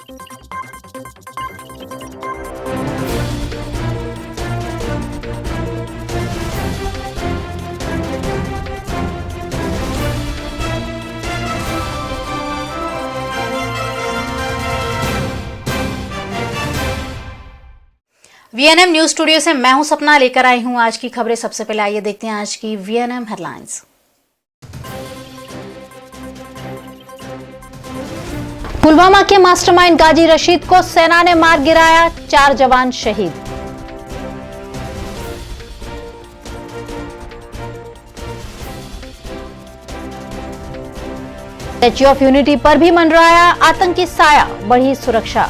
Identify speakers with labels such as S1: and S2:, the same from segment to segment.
S1: VNM news studio से मैं हूं सपना, लेकर आई हूं आज की खबरें। सबसे पहले आइए देखते हैं आज की वीएनएम हेडलाइंस। पुलवामा के मास्टरमाइंड गाजी रशीद को सेना ने मार गिराया, 4 जवान शहीद। स्टैच्यू ऑफ यूनिटी पर भी मंडराया आतंकी साया, बढ़ी सुरक्षा।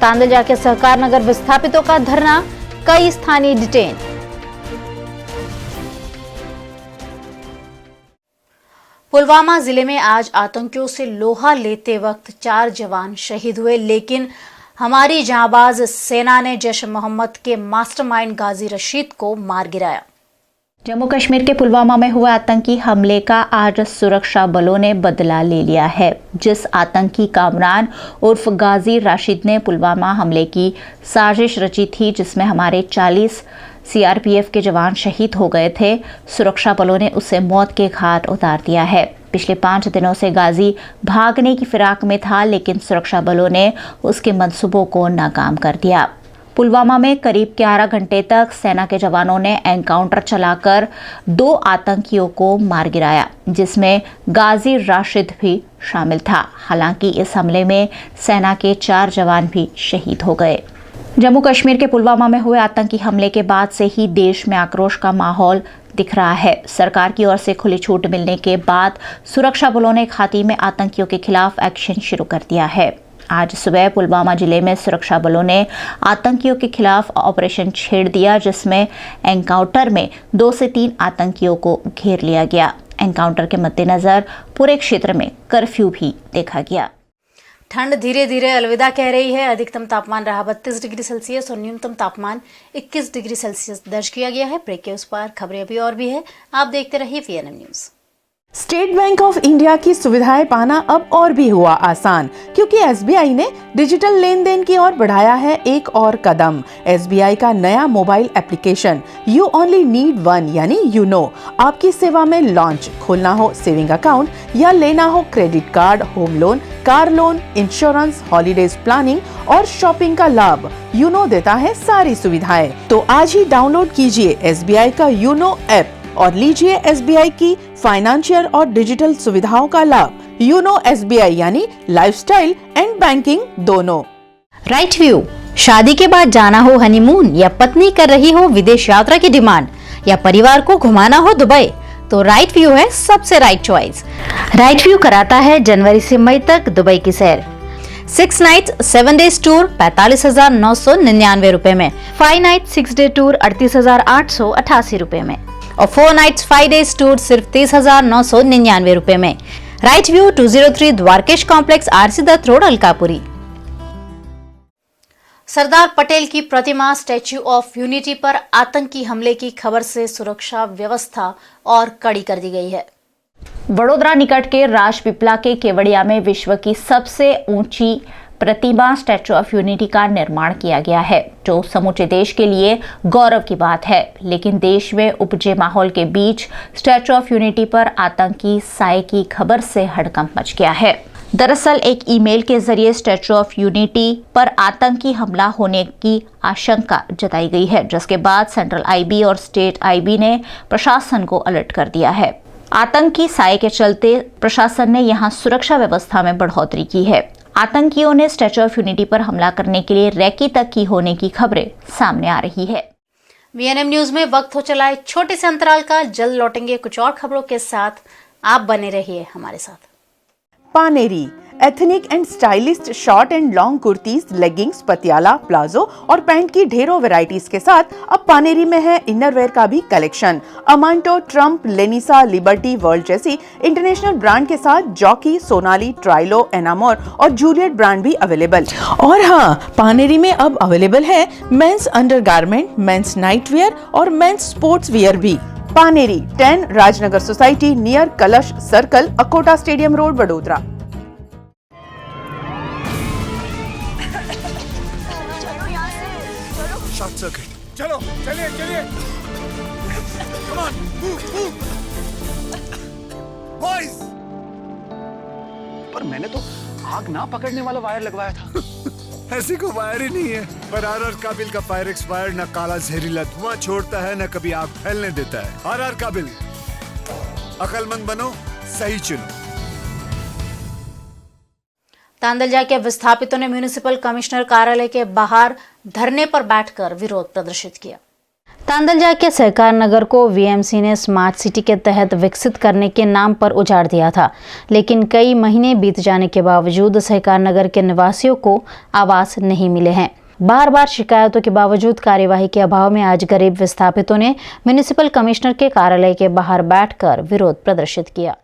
S1: तांदलजा के सहकार नगर विस्थापितों का धरना, कई स्थानीय डिटेन। पुलवामा जिले में आज आतंकियों से लोहा लेते वक्त 4 जवान शहीद हुए, लेकिन हमारी जांबाज सेना ने जैश मोहम्मद के मास्टरमाइंड गाजी रशीद को मार गिराया।
S2: जम्मू कश्मीर के पुलवामा में हुए आतंकी हमले का आज सुरक्षा बलों ने बदला ले लिया है। जिस आतंकी कामरान उर्फ गाजी राशिद ने पुलवामा हमले की साजिश रची थी, जिसमें हमारे 40 सीआरपीएफ के जवान शहीद हो गए थे, सुरक्षा बलों ने उसे मौत के घाट उतार दिया है। पिछले 5 दिनों से गाजी भागने की फिराक में था, लेकिन सुरक्षा बलों ने उसके मंसूबों को नाकाम कर दिया। पुलवामा में करीब 11 घंटे तक सेना के जवानों ने एनकाउंटर चलाकर 2 आतंकियों को मार गिराया, जिसमें गाजी राशिद भी शामिल था। हालांकि इस हमले में सेना के 4 जवान भी शहीद हो गए। जम्मू कश्मीर के पुलवामा में हुए आतंकी हमले के बाद से ही देश में आक्रोश का माहौल दिख रहा है। सरकार की ओर से खुली छूट मिलने के बाद सुरक्षा बलों ने घाटी में आतंकियों के खिलाफ एक्शन शुरू कर दिया है। आज सुबह पुलवामा जिले में सुरक्षा बलों ने आतंकियों के खिलाफ ऑपरेशन छेड़ दिया, जिसमें एनकाउंटर में 2 से 3 आतंकियों को घेर लिया गया। एनकाउंटर के मद्देनजर पूरे क्षेत्र में कर्फ्यू भी देखा गया।
S1: ठंड धीरे धीरे अलविदा कह रही है। अधिकतम तापमान रहा 32 डिग्री सेल्सियस और न्यूनतम तापमान 21 डिग्री सेल्सियस दर्ज किया गया है। ब्रेक के उस पार खबरें अभी और भी है, आप देखते रहिए VNM news.
S3: State bank of India की सुविधाएं पाना अब और भी हुआ आसान, क्योंकि एसबीआई ने डिजिटल लेन देन की ओर बढ़ाया है एक और कदम। एसबीआई का नया mobile application you only need one यानी यूनो आपकी सेवा में लॉन्च। खोलना हो सेविंग अकाउंट या लेना हो credit card, home loan, car loan, insurance, holidays planning और शॉपिंग का लाभ, यूनो देता है सारी सुविधाएं। तो आज ही डाउनलोड कीजिए एसबीआई का यूनो ऐप और लीजिए एसबीआई की फाइनेंशियल और डिजिटल सुविधाओं का लाभ। यूनो एसबीआई यानी लाइफस्टाइल एंड बैंकिंग दोनों।
S1: राइट व्यू, शादी के बाद जाना हो हनीमून या पत्नी कर रही हो विदेश यात्रा की डिमांड या परिवार को घुमाना हो दुबई, तो राइट व्यू है सबसे राइट चॉइस। राइट व्यू कराता है जनवरी से मई तक दुबई की सैर। 6 नाइट्स 7 डेज टूर 45,999 रुपए में, 5 नाइट 6 डे टूर 38,888 रुपए में और 4 नाइट्स 5 डेज टूर सिर्फ 30,999 रुपए में। Right view 203 Dwarkesh complex, RC Dutt road, Alkapuri. Sardar Patel की प्रतिमा स्टैच्यू ऑफ यूनिटी पर आतंकी हमले की खबर से सुरक्षा व्यवस्था और कड़ी कर दी गई है।
S2: वडोदरा निकट के राजपीपला के केवड़िया में विश्व की सबसे ऊंची प्रतिमा स्टैच्यू ऑफ यूनिटी का निर्माण किया गया है, जो समूचे देश के लिए गौरव की बात है। लेकिन देश में उपजे माहौल के बीच स्टैच्यू ऑफ यूनिटी पर आतंकी साए की खबर से हड़कंप मच गया है। दरअसल एक ईमेल के जरिए स्टैच्यू ऑफ यूनिटी पर आतंकी हमला होने की आशंका जताई गई है, जिसके बाद सेंट्रल आईबी और स्टेट आईबी ने प्रशासन को अलर्ट कर दिया है। आतंकी साए के चलते प्रशासन ने यहां सुरक्षा व्यवस्था में बढ़ोतरी की है। आतंकियों ने स्टैच्यू ऑफ यूनिटी पर हमला करने के लिए रैकी तक की होने की खबरें सामने आ रही है।
S1: वीएनएम न्यूज में वक्त हो चला है छोटे से अंतराल का, जल्द लौटेंगे कुछ और खबरों के साथ, आप बने रहिए हमारे साथ।
S3: Paneri ethnic and stylist short and long kurtis, leggings, Patiala, palazzo और पैंट की ढेरों वैरायटीज के साथ अब पानेरी में है इनरवेयर का भी collection. Amanto, Trump, Lenisa, Liberty, World जैसी इंटरनेशनल ब्रांड के साथ जॉकी, सोनाली, ट्राइलो, एनामोर और जूलियट ब्रांड भी अवेलेबल। और हाँ, पानेरी में अब अवेलेबल है men's undergarment, men's night wear और मेंस स्पोर्ट्स वियर भी। Paneri 10 Rajnagar society near Kalash circle, Akota stadium road, Vadodara.
S4: Short circuit, चलो चलिए चलिए, कम ऑन मूव बॉयज।
S5: पर मैंने तो आग ना पकड़ने वाला वायर लगवाया था।
S4: ऐसी कोई वायर ही नहीं है। पर आर काबिल का फायर एक्सपायर्ड, न काला जहरीला धुआं छोड़ता है, न कभी आग फैलने देता है। आर काबिल, अकलमंद बनो, सही चुनो।
S1: तांदलजा के विस्थापितों ने म्यूनिसिपल कमिश्नर कार्यालय के बाहर धरने पर बैठकर विरोध प्रदर्शित किया। तांदलजा के सहकार नगर को वीएमसी ने स्मार्ट सिटी के तहत विकसित करने के नाम पर उजाड़ दिया था, लेकिन कई महीने बीत जाने के बावजूद सहकार नगर के निवासियों को आवास नहीं मिले हैं। बार बार शिकायतों के बावजूद कार्यवाही के अभाव में आज गरीब विस्थापितों ने म्यूनिसिपल कमिश्नर के कार्यालय के बाहर बैठकर विरोध प्रदर्शित किया।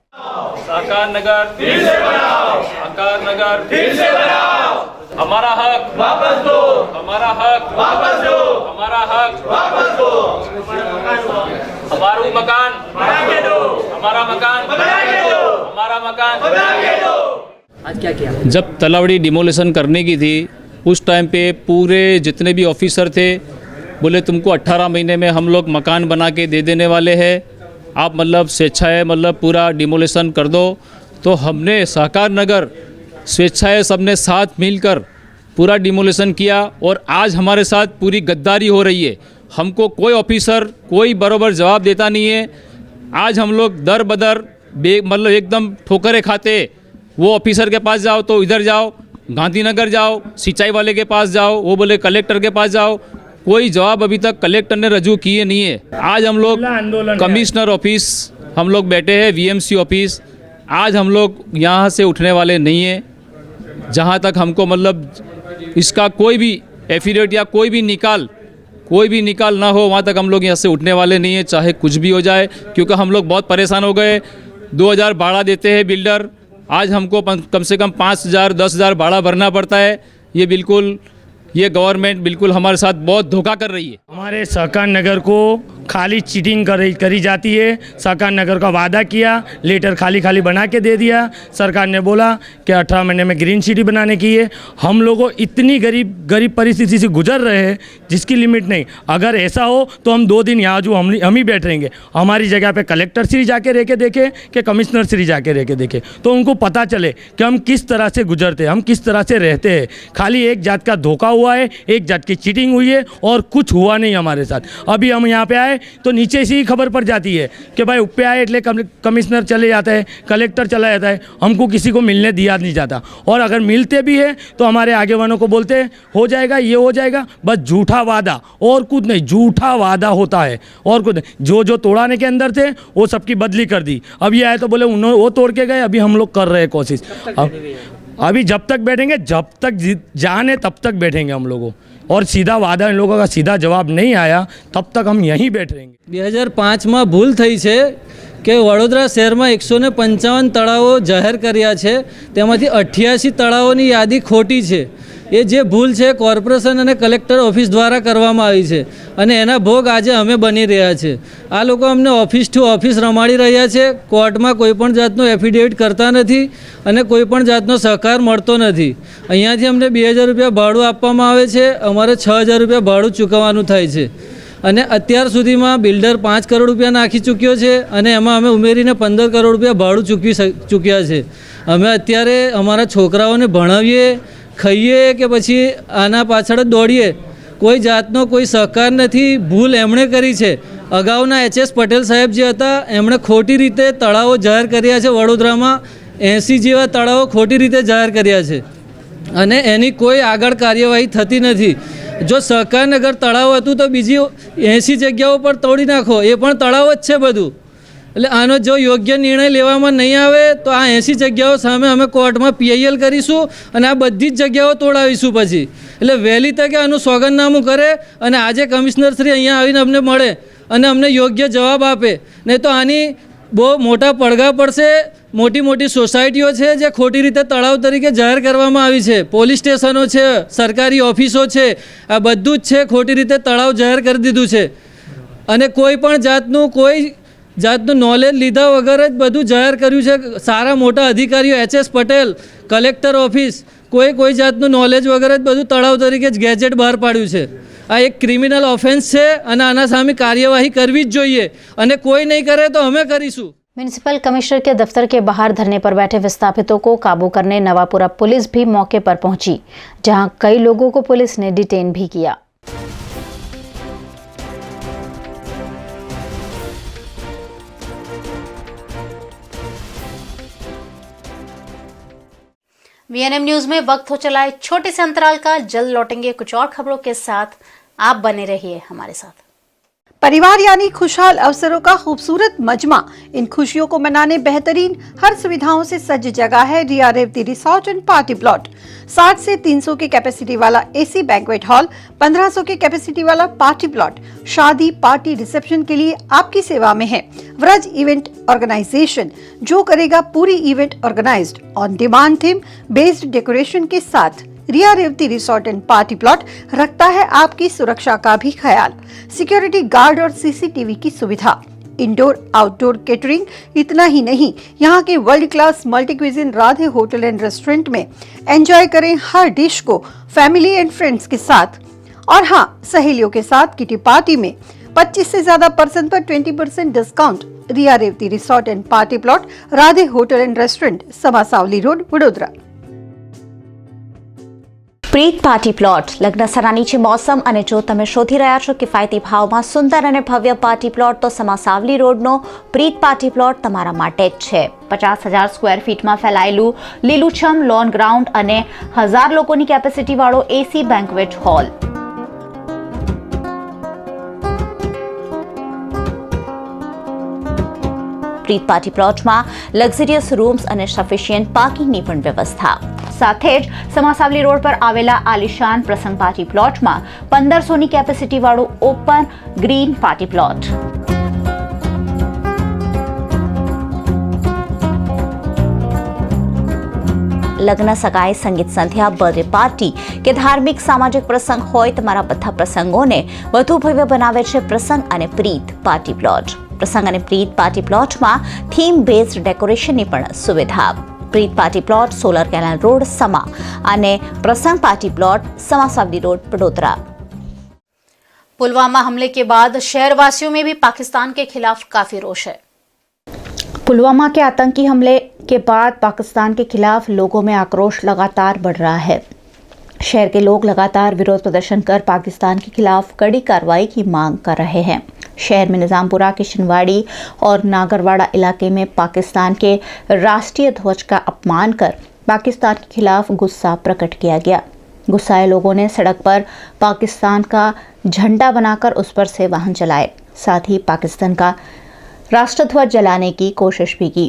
S6: सहकार नगर फिर से बनाओ, सहकार नगर फिर से बनाओ, हमारा हक वापस दो, हमारा हक वापस दो, हमारा हक वापस दो, हमारा मकान बना के दो, हमारा मकान बना के दो, हमारा मकान बना के दो।
S7: आज क्या किया?
S6: जब तलावड़ी डिमोलिशन करने की थी उस टाइम पे पूरे जितने भी ऑफिसर थे बोले तुमको 18 महीने में हम लोग मकान बना के दे देने वाले हैं, आप मतलब स्वेच्छाएँ मतलब पूरा डिमोलिशन कर दो। तो हमने सहकार नगर स्वेच्छाएँ सबने साथ मिलकर पूरा डिमोलिशन किया और आज हमारे साथ पूरी गद्दारी हो रही है। हमको कोई ऑफिसर कोई बराबर जवाब देता नहीं है। आज हम लोग दर बदर मतलब एकदम ठोकरें खाते। वो ऑफिसर के पास जाओ तो इधर जाओ, गांधीनगर जाओ, सिंचाई वाले के पास जाओ, वो बोले कलेक्टर के पास जाओ, कोई जवाब अभी तक कलेक्टर ने रजू किए नहीं है। आज हम लोग कमिश्नर ऑफिस हम लोग बैठे हैं, वीएमसी ऑफिस, आज हम लोग यहाँ से उठने वाले नहीं हैं जहाँ तक हमको मतलब इसका कोई भी एफिडेविट या कोई भी निकाल ना हो, वहाँ तक हम लोग यहाँ से उठने वाले नहीं हैं, चाहे कुछ भी हो जाए। क्योंकि हम लोग बहुत परेशान हो गए। 2000 भाड़ा देते हैं बिल्डर, आज हमको कम से कम 5000 10,000 भाड़ा भरना पड़ता है। ये गवर्नमेंट बिल्कुल हमारे साथ बहुत धोखा कर रही है।
S8: हमारे सहकार नगर को खाली चीटिंग करी जाती है। सहकार नगर का वादा किया, लेटर खाली बना के दे दिया। सरकार ने बोला कि 18 महीने में ग्रीन सिटी बनाने की है। हम लोगों इतनी गरीब परिस्थिति से गुजर रहे हैं जिसकी लिमिट नहीं। अगर ऐसा हो तो हम 2 दिन यहाँ जो हम ही बैठ रहेंगे। हमारी जगह पे कलेक्टर श्री जाके रह के देखे कि कमिश्नर श्री जाके रह के देखे, तो उनको पता चले कि हम किस तरह से गुजरते हैं, हम किस तरह से रहते हैं। खाली एक जात का धोखा हुआ है, एक जात की चीटिंग हुई है और कुछ हुआ नहीं हमारे साथ। अभी हम यहाँ पे आए तो नीचे से ही खबर पड़ जाती है कि भाई ऊपर आए એટલે कमिश्नर चले जाता है, कलेक्टर चला जाता है, हमको किसी को मिलने दिया नहीं जाता। और अगर मिलते भी है तो हमारे आगे वालों को बोलते हैं हो जाएगा, ये हो जाएगा, बस झूठा वादा और कुछ नहीं, झूठा वादा होता है और कुछ नहीं। जो तोड़ाने के अंदर थे वो सबकी बदली कर दी। अब ये आए तो बोले उन्होंने वो तोड़ के गए, अभी हम लोग कर रहे हैं कोशिश। अभी जब तक बैठेंगे, जब तक जाने तब तक बैठेंगे हम लोगों, और सीधा वादा इन लोगों का सीधा जवाब नहीं आया तब तक हम यहीं बैठ रहेंगे।
S7: 2005 ભૂલ થઈ છે કે વડોદરા શહેરમાં 155 તળાવો જાહેર કર્યા છે, તેમાંથી 88 તળાવોની યાદી ખોટી છે। એ જે ભૂલ છે કોર્પોરેશન અને કલેક્ટર ઓફિસ દ્વારા કરવામાં આવી છે અને એના ભોગ આજે અમે બની રહ્યા છે। આ લોકો અમને ઓફિસ ટુ ઓફિસ રમાડી રહ્યા છે, કોર્ટમાં કોઈપણ જાતનો એફિડેવિટ કરતા નથી અને કોઈપણ જાતનો સહકાર મળતો નથી। અહીંયાથી અમને 2000 રૂપિયા ભાડું આપવામાં આવે છે, અમારે 6000 રૂપિયા ભાડું ચૂકવવાનું થાય છે અને અત્યાર સુધીમાં બિલ્ડર 5 કરોડ રૂપિયા નાખી ચૂક્યો છે અને એમાં અમે ઉમેરીને 15 કરોડ રૂપિયા ભાડું ચૂકવી ચૂક્યા છે। અમે અત્યારે અમારા છોકરાઓને ભણાવીએ, ખાઈએ કે પછી આના પાછળ જ દોડીએ, કોઈ જાતનો કોઈ સહકાર નથી। ભૂલ એમણે કરી છે। અગાઉના HS પટેલ સાહેબ જે હતા એમણે ખોટી રીતે તળાવો જાહેર કર્યા છે। વડોદરામાં 80 જેવા તળાવો ખોટી રીતે જાહેર કર્યા છે અને એની કોઈ આગળ કાર્યવાહી થતી નથી। જો સહકારનગર તળાવ હતું તો બીજી 80 જગ્યાઓ પર તોડી નાખો, એ પણ તળાવ જ છે બધું। એટલે આનો જો યોગ્ય નિર્ણય લેવામાં નહીં આવે તો આ 80 જગ્યાઓ સામે અમે કોર્ટમાં PIL કરીશું અને આ બધી જ જગ્યાઓ તોડાવીશું પછી। એટલે વહેલી તકે આનું સોગંદનામું કરે અને આજે કમિશનરશ્રી અહીંયા આવીને અમને મળે અને અમને યોગ્ય જવાબ આપે, નહીં તો આની બહુ મોટા પડઘા પડશે। મોટી સોસાયટીઓ છે જે ખોટી રીતે તળાવ તરીકે જાહેર કરવામાં આવી છે, પોલીસ સ્ટેશનો છે, સરકારી ઓફિસો છે, આ બધું જ છે ખોટી રીતે તળાવ જાહેર કરી દીધું છે અને કોઈ પણ જાતનું કોઈ જાતનું નોલેજ લીધા વગર જ બધું જાહેર કર્યું છે. સારા મોટા અધિકારીઓ HS પટેલ કલેક્ટર ઓફિસ કોઈ જાતનું નોલેજ વગર જ બધું તળાવ તરીકે જ ગેજેટ બહાર પાડ્યું છે. આ એક ક્રિમિનલ ઓફેન્સ છે અને આના સામે કાર્યવાહી કરવી જ જોઈએ અને કોઈ નહીં કરે તો અમે કરીશું.
S1: म्यूनिसिपल कमिश्नर के दफ्तर के बाहर धरने पर बैठे विस्थापितों को काबू करने नवापुरा पुलिस भी मौके पर पहुंची, जहां कई लोगों को पुलिस ने डिटेन भी किया. VNM न्यूज में वक्त हो चला है छोटे से अंतराल का. जल्द लौटेंगे कुछ और खबरों के साथ. आप बने रहिए हमारे साथ.
S9: परिवार यानी खुशहाल अवसरों का खूबसूरत मजमा. इन खुशियों को मनाने बेहतरीन हर सुविधाओं से सज्ज जगह है Riya Revati resort and party plot. 60 से 300 की कैपेसिटी वाला AC बैंक्वेट हॉल, 1500 की कैपेसिटी वाला पार्टी प्लॉट शादी पार्टी रिसेप्शन के लिए आपकी सेवा में है. व्रज इवेंट ऑर्गेनाइजेशन जो करेगा पूरी event organised on demand theme based decoration के साथ. Riya Revati resort and party plot रखता है आपकी सुरक्षा का भी ख्याल. सिक्योरिटी गार्ड और CCTV की सुविधा, इंडोर आउटडोर केटरिंग. इतना ही नहीं, यहाँ के world class multi cuisine Radhe hotel and restaurant में एंजॉय करें हर डिश को फैमिली एंड फ्रेंड्स के साथ. और हाँ, सहेलियों के साथ किटी पार्टी में 25 से ज्यादा पर्सन पर 20% discount. Riya Revati resort and party plot, Radhe hotel and restaurant, Samasavali road, Vadodara.
S2: Preet party plot લગ્ન સરાની છે મોસમ અને જો તમે શોધી રહ્યા છો કિફાયતી ભાવમાં સુંદર અને ભવ્ય પાર્ટી પ્લોટ તો સમાસાવલી રોડનો પ્રીત પાર્ટી પ્લોટ તમારા માટે જ છે. 50,000 સ્ક્વેર ફીટમાં ફેલાયેલું લીલુંછમ લોન ગ્રાઉન્ડ અને 1000 લોકોની કેપેસિટીવાળો AC બેન્ક્વેટ હોલ. પ્રીત પાર્ટી પ્લોટમાં લક્ઝરિયસ રૂમ્સ અને સફિશિયન્ટ પાર્કિંગની પણ વ્યવસ્થા. સાથે જ સમાસાવલી રોડ પર આવેલા આલિશાન પ્રસંગ પાર્ટી પ્લોટમાં 1500ની કેપેસિટી વાળું ઓપન ગ્રીન પાર્ટી પ્લોટ. લગ્ન સગાઈ સંગીત સંધ્યા બર્થડે પાર્ટી કે ધાર્મિક સામાજિક પ્રસંગ હોય તમારા બધા પ્રસંગોને વધુ ભવ્ય બનાવે છે પ્રસંગ અને પ્રીત પાર્ટી પ્લોટ. પ્રસંગ અને પ્રીત પાર્ટી પ્લોટમાં થીમ બેઝડ ડેકોરેશનની પણ સુવિધા. Preet party plot solar canal road Sama અને Prasang party plot Samasavali road Vadodara.
S1: Pulwama हमले के बाद शहरवासियों में भी पाकिस्तान के खिलाफ काफी रोष है.
S2: पुलवामा के आतंकी हमले के बाद पाकिस्तान के खिलाफ लोगों में आक्रोश लगातार बढ़ रहा है. शहर के लोग लगातार विरोध प्रदर्शन कर पाकिस्तान के खिलाफ कड़ी कार्रवाई की मांग कर रहे हैं. शहर में निजामपुरा, किशनवाड़ी और नागरवाड़ा इलाके में पाकिस्तान के राष्ट्रीय ध्वज का अपमान कर पाकिस्तान के खिलाफ गुस्सा प्रकट किया गया. गुस्साए लोगों ने सड़क पर पाकिस्तान का झंडा बनाकर उस पर से वाहन चलाए. साथ ही पाकिस्तान का राष्ट्रध्वज जलाने की कोशिश भी की.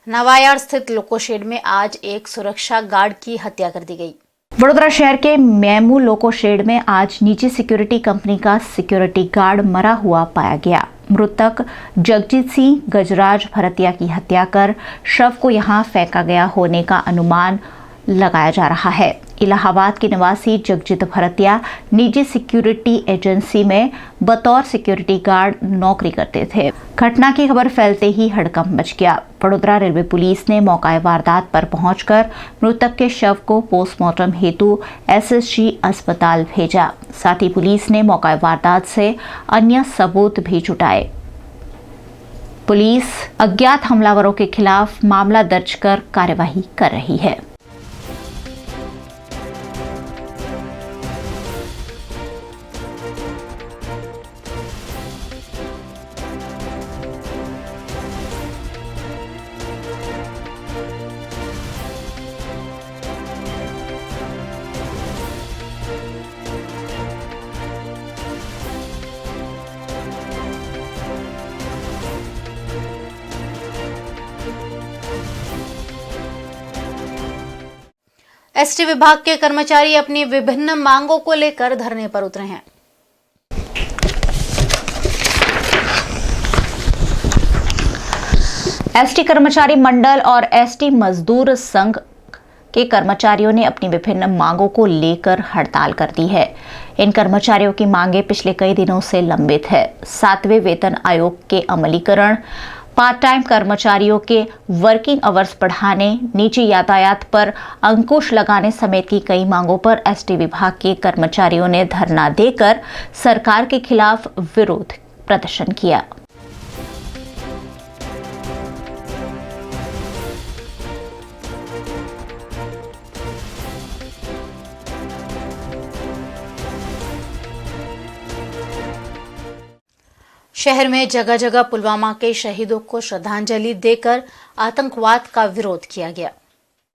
S1: नवायार स्थित लोकोशेड में आज एक सुरक्षा गार्ड की हत्या कर दी गई.
S2: वडोदरा शहर के मेमू लोको शेड में आज निजी सिक्योरिटी कंपनी का सिक्योरिटी गार्ड मरा हुआ पाया गया. मृतक जगजीत सिंह गजराज भरतिया की हत्या कर शव को यहां फेंका गया होने का अनुमान लगाया जा रहा है। इलाहाबाद के निवासी जगजीत भरतिया निजी सिक्योरिटी एजेंसी में बतौर सिक्योरिटी गार्ड नौकरी करते थे। घटना की खबर फैलते ही हड़कंप मच गया। वडोदरा रेलवे पुलिस ने मौका वारदात पर पहुंचकर मृतक के शव को पोस्टमार्टम हेतु एसएसजी अस्पताल भेजा। साथ ही पुलिस ने मौका वारदात से अन्य सबूत भी जुटाए। पुलिस अज्ञात हमलावरों के खिलाफ मामला दर्ज कर कार्यवाही कर रही है।
S1: एसटी विभाग के कर्मचारी अपनी विभिन्न मांगों को लेकर धरने पर उतरे हैं।
S2: एसटी कर्मचारी मंडल और एसटी मजदूर संघ के कर्मचारियों ने अपनी विभिन्न मांगों को लेकर हड़ताल कर दी है। इन कर्मचारियों की मांगे पिछले कई दिनों से लंबित है। 7वें वेतन आयोग के अमलीकरण, पार्ट टाइम कर्मचारियों के वर्किंग आवर्स बढ़ाने, निजी यातायात पर अंकुश लगाने समेत की कई मांगों पर एसटी विभाग के कर्मचारियों ने धरना देकर सरकार के खिलाफ विरोध प्रदर्शन किया।
S1: शहर में जगह जगह पुलवामा के शहीदों को श्रद्धांजलि देकर आतंकवाद का विरोध किया गया।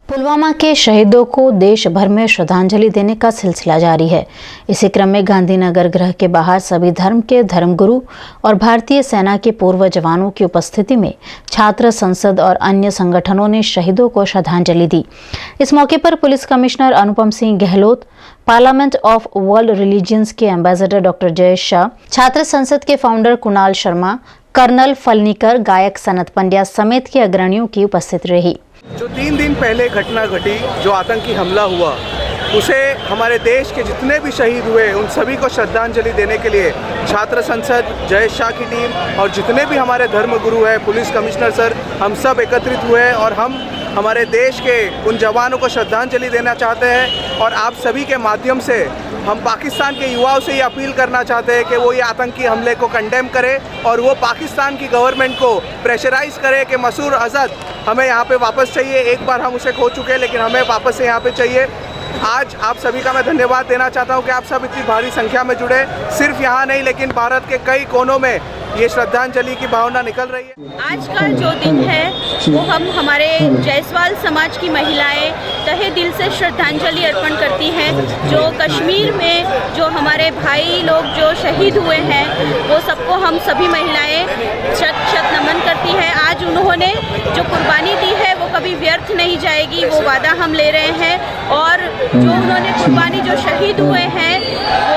S1: पुलवामा के शहीदों को देश भर में श्रद्धांजलि देने का सिलसिला जारी है। इसी क्रम में गांधीनगर गृह के बाहर सभी धर्म के धर्मगुरु और भारतीय सेना के पूर्व जवानों की उपस्थिति में छात्र संसद और अन्य संगठनों ने शहीदों को श्रद्धांजलि दी। इस मौके पर police commissioner Anupam Singh Gehlot, parliament of world religions के एम्बेसडर डॉक्टर जयेश शाह, छात्र संसद के फाउंडर कुणाल शर्मा, कर्नल फलनीकर, गायक सनत पंड्या समेत के अग्रणियों की उपस्थिति रही।
S10: जो 3 दिन पहले घटना घटी, जो आतंकी हमला हुआ, उसे हमारे देश के जितने भी शहीद हुए उन सभी को श्रद्धांजलि देने के लिए छात्र संसद, जयेश शाह की टीम और जितने भी हमारे धर्मगुरु हैं, पुलिस कमिश्नर सर, हम सब एकत्रित हुए और हम हमारे देश के उन जवानों को श्रद्धांजलि देना चाहते हैं। और आप सभी के माध्यम से हम पाकिस्तान के युवाओं से ये अपील करना चाहते हैं कि वो ये आतंकी हमले को कंडेम करे और वो पाकिस्तान की गवर्नमेंट को प्रेशराइज़ करे कि मसूद अजहर हमें यहाँ पे वापस चाहिए। एक बार हम उसे खो चुके हैं, लेकिन हमें वापस से यहाँ पे चाहिए। आज आप सभी का मैं धन्यवाद देना चाहता हूँ कि आप सब इतनी भारी संख्या में जुड़े। सिर्फ यहाँ नहीं, लेकिन भारत के कई कोनों में ये श्रद्धांजलि की भावना निकल रही है।
S11: आज का जो दिन है वो हम हमारे जायसवाल समाज की महिलाएं तहे दिल से श्रद्धांजलि अर्पण करती हैं। जो कश्मीर में जो हमारे भाई लोग जो शहीद हुए हैं, वो सबको हम सभी महिलाएं शत शत नमन करती हैं। आज उन्होंने जो कुर्बानी दी है वो कभी व्यर्थ नहीं जाएगी, वो वादा हम ले रहे हैं। और जो उन्होंने कुर्बानी जो शहीद हुए हैं,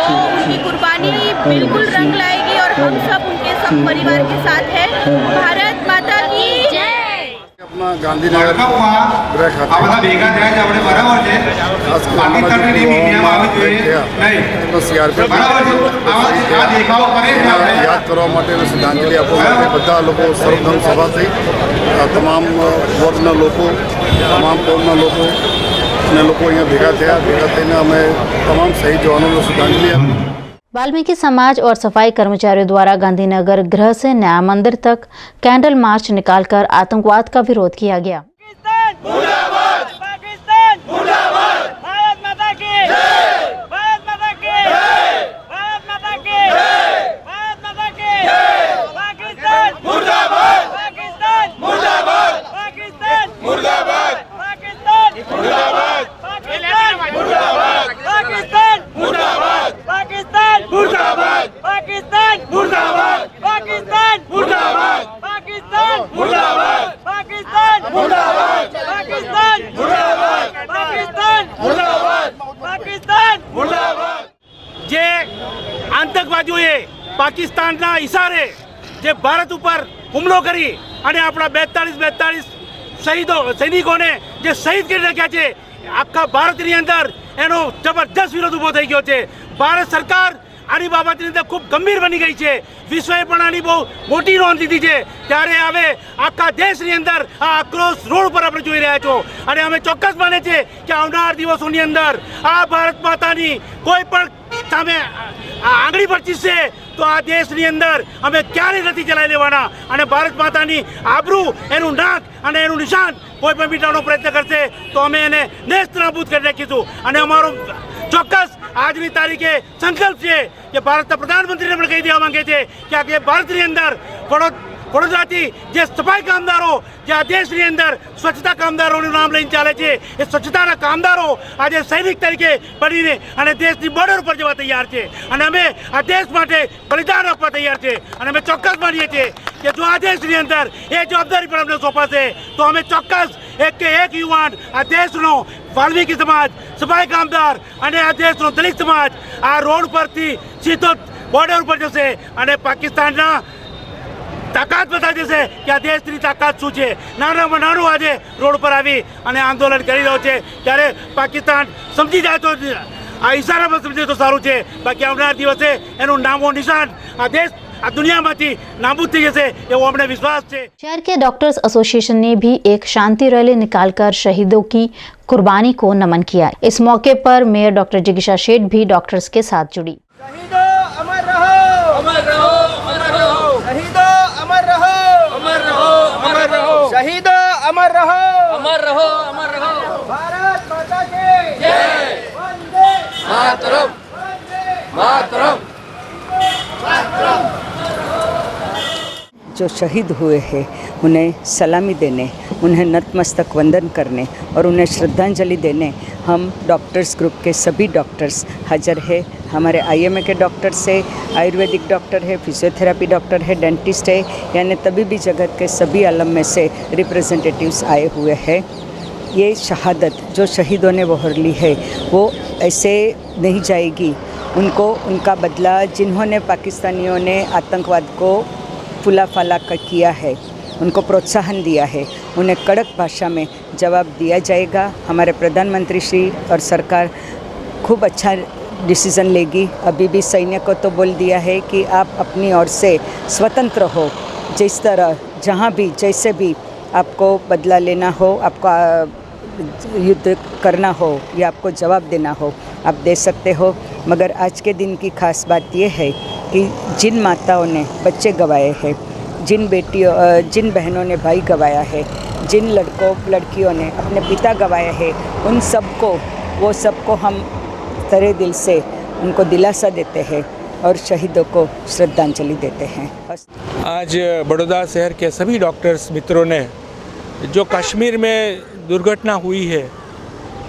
S11: वो उनकी कुर्बानी बिल्कुल रंग लाएगी और हम सब उनके सब परिवार के साथ है। भारत माता की जय।
S12: अपना गांधीनगर गृह खाते યાદ કરવા માટે શ્રદ્ધાંજલિ આપવા માટે બધા લોકો સર્વધર્મ સભાથી તમામ વર્ગના લોકો, તમામ કોમના લોકો અને લોકો અહીંયા ભેગા થઈને અમે તમામ શહીદ જવાનોને શ્રદ્ધાંજલિ આપી।
S1: वाल्मीकि समाज और सफाई कर्मचारियों द्वारा गांधीनगर गृह से न्याय मंदिर तक कैंडल मार्च निकालकर आतंकवाद का विरोध किया गया।
S8: જે આતંકવાદીઓએ પાકિસ્તાનના ઇશારે જે ભારત ઉપર હુમલો કરી અને આપણા 42 સૈનિકોને જે શહીદ કરી નાખ્યા છે, આખા ભારતની અંદર એનો જબરદસ્ત વિરોધ ઊભો થઈ ગયો છે. ભારત સરકાર આની બાબતની અંદર ખૂબ ગંભીર બની ગઈ છે. વિશ્વએ પણ આની બહુ મોટી નોંધ લીધી છે. ત્યારે હવે આખા દેશની અંદર આ આક્રોશ રોડ પર આપણે જોઈ રહ્યા છો અને અમે ચોક્કસ માને છે કે આવનાર દિવસોની અંદર આ ભારત માતાની કોઈ પણ સામે આંગળી પર ચીસશે તો આ દેશની અંદર અમે ક્યારેય નથી ચલાવી લેવાના અને ભારત માતાની આબરૂ, એનું નાક અને એનું નિશાન કોઈ પણ મિટાવવાનો પ્રયત્ન કરશે તો અમે એને નેસ્ત નાબૂદ કરી નાખીશું. અને અમારો ચોક્કસ આજની તારીખે સંકલ્પ છે કે ભારતના પ્રધાનમંત્રીને પણ કહી દેવા માંગે છે કે આ ભારતની અંદર વડોદરાથી જે સફાઈ કામદારો જે આ દેશની અંદર સ્વચ્છતા કામદારોનું નામ લઈને ચાલે છે, એ સ્વચ્છતાના કામદારો આજે સૈનિક તરીકે બનીને અને દેશની બોર્ડર ઉપર જવા તૈયાર છે અને અમે આ દેશ માટે બલિદાન આપવા તૈયાર છે. અને અમે ચોક્કસ માનીએ છીએ કે જો આ દેશની અંદર એ જવાબદારી પણ અમને સોંપાશે તો અમે ચોક્કસ એક કે એક યુવાન આ દેશનો વાલ્મીકી સમાજ, સફાઈ કામદાર અને આ દેશનો દલિત સમાજ આ રોડ પરથી સીધો બોર્ડર ઉપર જશે અને પાકિસ્તાનના તાકાત બતાવી દેશે કે આ દેશની તાકાત શું છે. નાનામાં નાનું આજે રોડ પર આવી અને આંદોલન કરી રહ્યો છે ત્યારે પાકિસ્તાન સમજી જાય તો આ ઈશારામાં સમજે તો સારું છે. બાકી આવનાર દિવસે એનું નામો નિશાન આ દેશ આ दुनियाમાંથી नाबूद થઈ જશે એવો અમને વિશ્વાસ છે.
S1: शहर के डॉक्टर्स एसोसिएशन ने भी एक शांति रैली निकालकर शहीदों की कुर्बानी को नमन किया. इस मौके पर मेयर डॉक्टर जिगीशा शेठ भी डॉक्टर्स के साथ जुड़ी.
S10: शहीदों अमर रहो, अमर रहो, अमर रहो. शहीदों अमर रहो, अमर रहो, अमर रहो. शहीदों अमर रहो, अमर रहो, अमर रहो. भारत माता की जय. वंदे मातरम, वंदे मातरम.
S13: जो शहीद हुए हैं उन्हें सलामी देने, उन्हें नतमस्तक वंदन करने और उन्हें श्रद्धांजलि देने हम डॉक्टर्स ग्रुप के सभी डॉक्टर्स हाजिर है. हमारे IMA के डॉक्टर्स है, आयुर्वेदिक डॉक्टर है, फिजियोथेरेपी डॉक्टर है, डेंटिस्ट है, यानी तबीबी जगत के सभी आलम में से रिप्रेजेंटेटिव्स आए हुए हैं. ये शहादत जो शहीदों ने वोहर ली है वो ऐसे नहीं जाएगी. उनको उनका बदला जिन्होंने पाकिस्तानियों ने आतंकवाद को फुला फाला किया है, उनको प्रोत्साहन दिया है, उन्हें कड़क भाषा में जवाब दिया जाएगा. हमारे प्रधानमंत्री श्री और सरकार खूब अच्छा डिसीज़न लेगी. अभी भी सैन्य को तो बोल दिया है कि आप अपनी ओर से स्वतंत्र हो, जिस तरह जहाँ भी जैसे भी आपको बदला लेना हो, आपको युद्ध करना हो या आपको जवाब देना हो आप दे सकते हो. मगर आज के दिन की खास बात यह है कि जिन माताओं ने बच्चे गंवाए हैं, जिन बहनों ने भाई गंवाया है, जिन लड़कियों ने अपने पिता गंवाया है, उन सबको हम तहे दिल से उनको दिलासा देते हैं और शहीदों को श्रद्धांजलि देते हैं.
S14: आज बड़ौदा शहर के सभी डॉक्टर्स मित्रों ने जो कश्मीर में दुर्घटना हुई है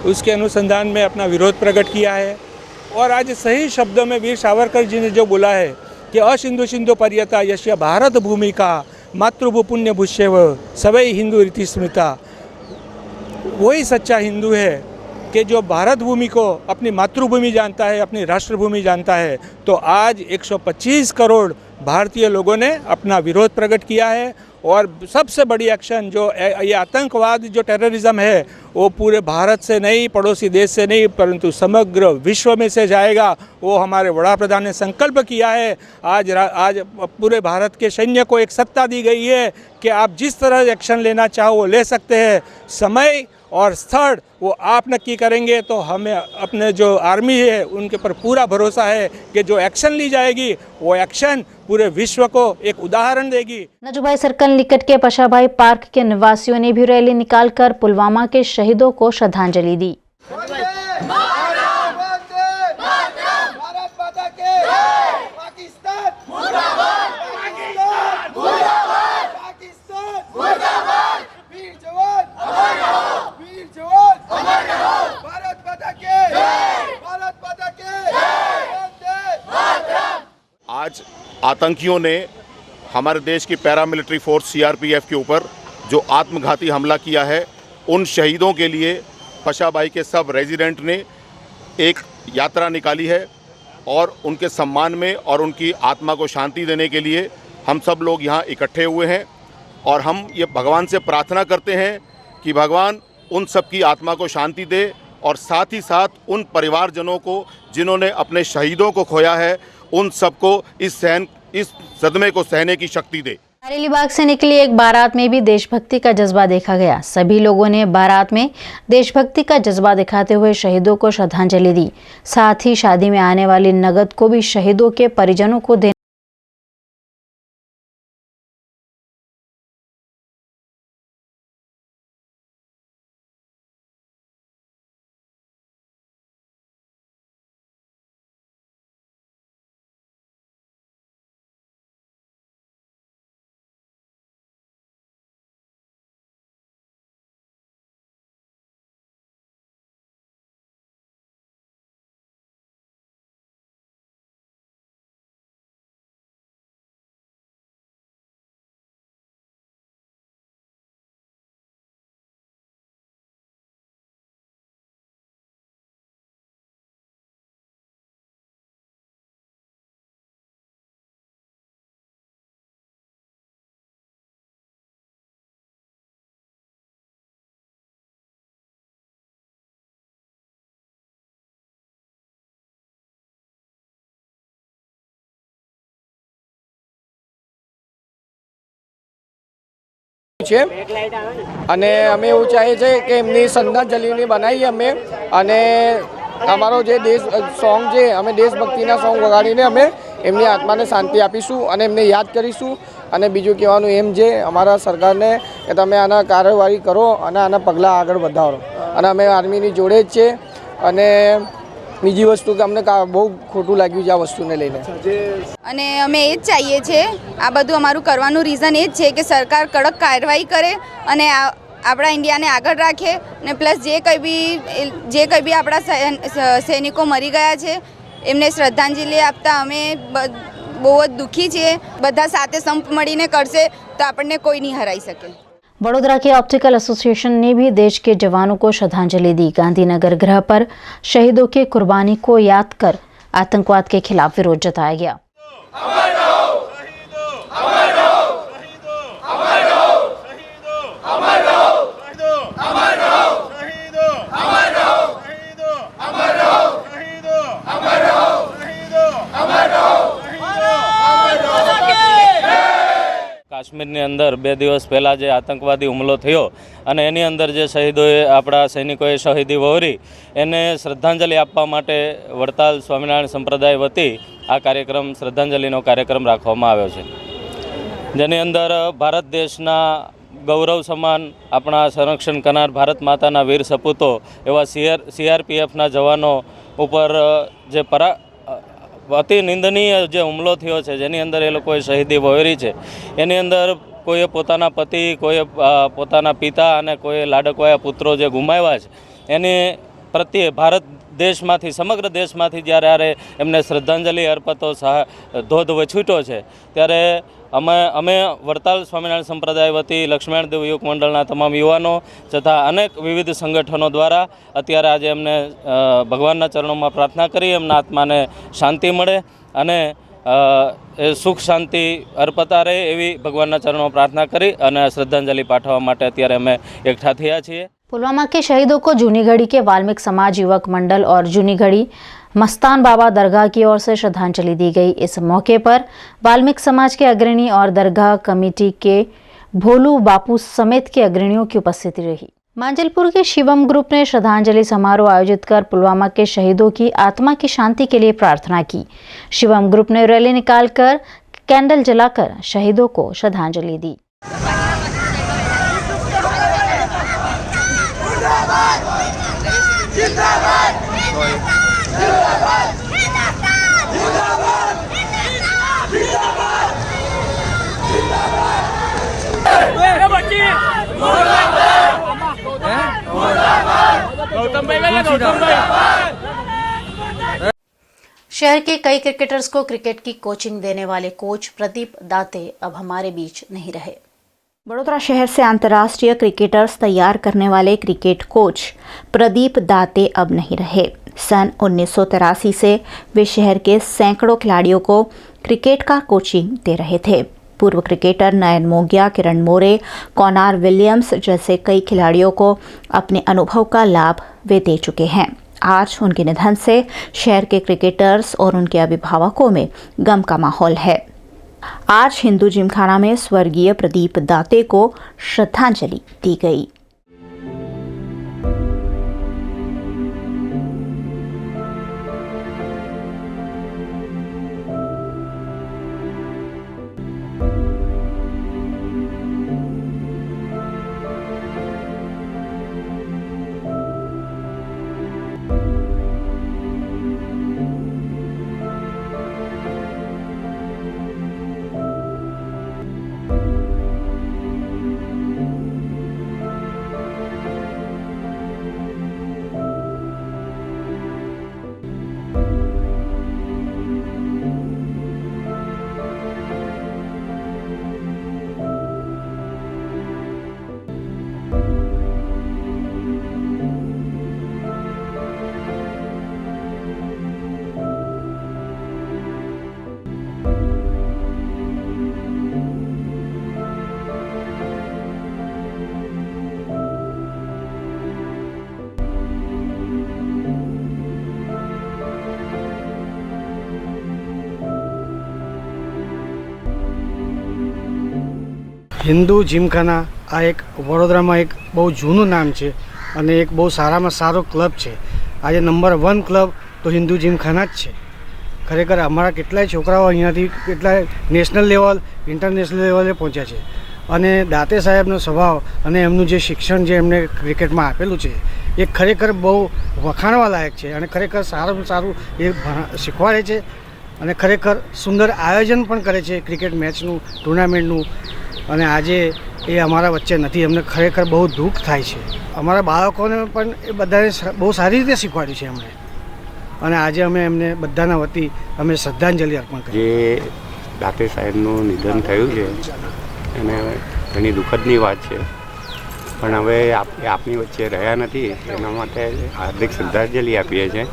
S14: उसके अनुसंधान में अपना विरोध प्रकट किया है. और आज सही शब्दों में वीर सावरकर जी ने जो बोला है कि अशिंदु शिंदु पर्यता यश्य भारत भूमि का मातृभू पुण्य भूष्यव सवै हिंदू रीति स्मृता, वही सच्चा हिंदू है कि जो भारत भूमि को अपनी मातृभूमि जानता है, अपनी राष्ट्रभूमि जानता है. तो आज 125 करोड़ भारतीय लोगों ने अपना विरोध प्रकट किया है. और सबसे बड़ी एक्शन जो ये आतंकवाद जो टेररिज्म है वो पूरे भारत से नहीं, पड़ोसी देश से नहीं, परंतु समग्र विश्व में से जाएगा. वो हमारे वड़ा प्रधान ने संकल्प किया है. आज पूरे भारत के सैन्य को एक सत्ता दी गई है कि आप जिस तरह एक्शन लेना चाहो वो ले सकते हैं. समय और स्थल वो आप नक्की करेंगे. तो हमें अपने जो आर्मी है उनके पर पूरा भरोसा है कि जो एक्शन ली जाएगी वो एक्शन पूरे विश्व को एक उदाहरण देगी.
S1: नजूभाई सर्कल निकट के पशाभाई पार्क के निवासियों ने भी रैली निकालकर पुलवामा के शहीदों को श्रद्धांजलि दी.
S12: आज आतंकियों ने हमारे देश की पैरामिलिट्री फोर्स CRPF के ऊपर जो आत्मघाती हमला किया है, उन शहीदों के लिए पशाबाई के सब रेजिडेंट ने एक यात्रा निकाली है और उनके सम्मान में और उनकी आत्मा को शांति देने के लिए हम सब लोग यहाँ इकट्ठे हुए हैं और हम ये भगवान से प्रार्थना करते हैं कि भगवान उन सब की आत्मा को शांति दे और साथ ही साथ उन परिवारजनों को जिन्होंने अपने शहीदों को खोया है उन सबको इस सदमे को सहने की शक्ति दे।
S1: बरेली बाग से निकली एक बारात में भी देशभक्ति का जज्बा देखा गया। सभी लोगों ने बारात में देशभक्ति का जज्बा दिखाते हुए शहीदों को श्रद्धांजलि दी। साथ ही शादी में आने वाली नगद को भी शहीदों के परिजनों को देने
S15: છે અને અમે એવું ચાહીએ છીએ કે એમની શ્રદ્ધાંજલિ બનાવીએ અમે અને અમારો જે દેશ સોંગ છે અમે દેશભક્તિના સોંગ વગાડીને અમે એમની આત્માને શાંતિ આપીશું અને એમને યાદ કરીશું અને બીજું કહેવાનું એમ છે અમારા સરકારને કે તમે આના કાર્યવાહી કરો અને આના પગલાં આગળ વધારો અને અમે આર્મીની જોડે જ છે અને બીજી વસ્તુ કે અમને બહુ ખોટું લાગ્યું છે આ વસ્તુને લઈને
S11: અને અમે એ જ ચાહીએ છીએ આ બધું અમારું કરવાનું રીઝન એ જ છે કે સરકાર કડક કાર્યવાહી કરે અને આપણા ઇન્ડિયાને આગળ રાખે અને પ્લસ જે કંઈ બી આપણા સૈનિકો મરી ગયા છે એમને શ્રદ્ધાંજલિ આપતા અમે બહુ જ દુઃખી છીએ। બધા સાથે સંપ મળીને કરશે તો આપણને કોઈ નહીં હરાઈ શકે।
S1: वडोदरा के ऑप्टिकल एसोसिएशन ने भी देश के जवानों को श्रद्धांजलि दी। गांधीनगर गृह पर शहीदों की कुर्बानी को याद कर आतंकवाद के खिलाफ विरोध जताया गया।
S16: કાશ્મીરની અંદર 2 દિવસ પહેલાં જે આતંકવાદી હુમલો થયો અને એની અંદર જે શહીદોએ આપણા સૈનિકોએ શહીદી વહોરી એને શ્રદ્ધાંજલિ આપવા માટે વડતાલ સ્વામિનારાયણ સંપ્રદાય વતી આ કાર્યક્રમ શ્રદ્ધાંજલિનો કાર્યક્રમ રાખવામાં આવ્યો છે, જેની અંદર ભારત દેશના ગૌરવ સમાન આપણા સંરક્ષણ કરનાર ભારત માતાના વીર સપૂતો એવા CRPFના જવાનો ઉપર જે અતિ નિંદનીય જે હુમલો થયો છે, જેની અંદર એ લોકોએ શહીદી વહોરી છે, એની અંદર કોઈએ પોતાના પતિ, કોઈએ પોતાના પિતા અને કોઈએ લાડકવાયા પુત્રો જે ગુમાવ્યા છે, એની પ્રત્યે ભારત દેશમાંથી સમગ્ર દેશમાંથી જ્યારે એમને શ્રદ્ધાંજલિ અર્પતો ધોધ વછૂટ્યો છે ત્યારે અમે વડતાલ સ્વામિનારાયણ સંપ્રદાય વતી લક્ષ્મણદેવ યુવક મંડળના તમામ યુવાનો તથા અનેક વિવિધ સંગઠનો દ્વારા અત્યારે આજે એમને ભગવાનના ચરણોમાં પ્રાર્થના કરી એમના આત્માને શાંતિ મળે અને સુખ શાંતિ અર્પતા રહે એવી ભગવાનના ચરણોમાં પ્રાર્થના કરી અને શ્રદ્ધાંજલિ પાઠવવા માટે અત્યારે અમે એકઠા થયા છીએ।
S1: पुलवामा के शहीदों को जूनीगढ़ी के वाल्मीक समाज युवक मंडल और जूनीगढ़ी मस्तान बाबा दरगाह की ओर से श्रद्धांजलि दी गई। इस मौके पर वाल्मीक समाज के अग्रणी और दरगाह कमेटी के भोलू बापू समेत के अग्रणियों की उपस्थिति रही। मांजलपुर के शिवम ग्रुप ने श्रद्धांजलि समारोह आयोजित कर पुलवामा के शहीदों की आत्मा की शांति के लिए प्रार्थना की। शिवम ग्रुप ने रैली निकालकर कैंडल जलाकर शहीदों को श्रद्धांजलि दी। शहर के कई क्रिकेटर्स को क्रिकेट की कोचिंग देने वाले कोच प्रदीप दाते अब हमारे बीच नहीं रहे।
S2: बड़ोदरा शहर से अंतर्राष्ट्रीय क्रिकेटर्स तैयार करने वाले क्रिकेट कोच प्रदीप दाते अब नहीं रहे। सन 1983 से वे शहर के सैकड़ों खिलाड़ियों को क्रिकेट का कोचिंग दे रहे थे। पूर्व क्रिकेटर नयन मोंगिया, किरण मोरे, कॉनार विलियम्स जैसे कई खिलाड़ियों को अपने अनुभव का लाभ वे दे चुके हैं। आज उनके निधन से शहर के क्रिकेटर्स और उनके अभिभावकों में गम का माहौल है। आज हिंदू जिमखाना में स्वर्गीय प्रदीप दाते को श्रद्धांजलि दी गई।
S17: હિન્દુ જીમખાના આ એક વડોદરામાં એક બહુ જૂનું નામ છે અને એક બહુ સારામાં સારો ક્લબ છે. આજે નંબર 1 ક્લબ તો હિન્દુ જીમખાના જ છે. ખરેખર અમારા કેટલાય છોકરાઓ અહીંયાથી કેટલાય નેશનલ લેવલ, ઇન્ટરનેશનલ લેવલે પહોંચ્યા છે. અને દાતે સાહેબનો સ્વભાવ અને એમનું જે શિક્ષણ જે એમને ક્રિકેટમાં આપેલું છે એ ખરેખર બહુ વખાણવા લાયક છે અને ખરેખર સારું સારું એ શીખવાડે છે અને ખરેખર સુંદર આયોજન પણ કરે છે ક્રિકેટ મેચનું, ટુર્નામેન્ટનું. અને આજે એ અમારા વચ્ચે નથી. અમને ખરેખર બહુ દુઃખ થાય છે. અમારા બાળકોને પણ એ બધાને બહુ સારી રીતે શીખવાડ્યું છે એમણે. અને આજે અમે એમને બધાના વતી અમે શ્રદ્ધાંજલિ અર્પણ કરી.
S18: જે દાતે સાહેબનું નિધન થયું છે એને ઘણી દુઃખદની વાત છે, પણ હવે આપની વચ્ચે રહ્યા નથી એના માટે હાર્દિક શ્રદ્ધાંજલિ આપીએ છીએ.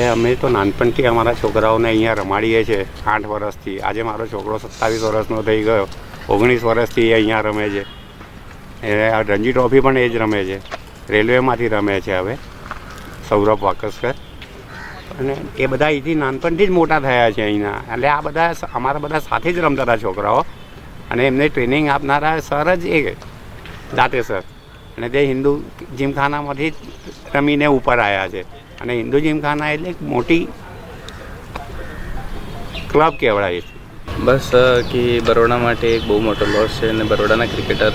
S18: એ અમે તો નાનપણથી અમારા છોકરાઓને અહીંયા રમાડીએ છીએ 8 વર્ષથી. આજે મારો છોકરો 27 વર્ષનો થઈ ગયો, 19 વર્ષથી અહીંયા રમે છે. એ રણજી ટ્રોફી પણ એ જ રમે છે, રેલવેમાંથી રમે છે હવે, સૌરભ વાકસકર. અને એ બધા અહીંથી નાનપણથી જ મોટા થયા છે અહીંના. એટલે આ બધા અમારા બધા સાથે જ રમતા હતા છોકરાઓ. અને એમને ટ્રેનિંગ આપનારા સર જ એ દાતે સર. અને તે હિન્દુ જીમખાનામાંથી જ રમીને ઉપર આવ્યા છે. અને હિન્દુ જીમખાના એટલે એક મોટી ક્લબ કહેવાય છે.
S19: બસ કે બરોડા માટે એક બહુ મોટો લોસ છે. અને બરોડાના ક્રિકેટર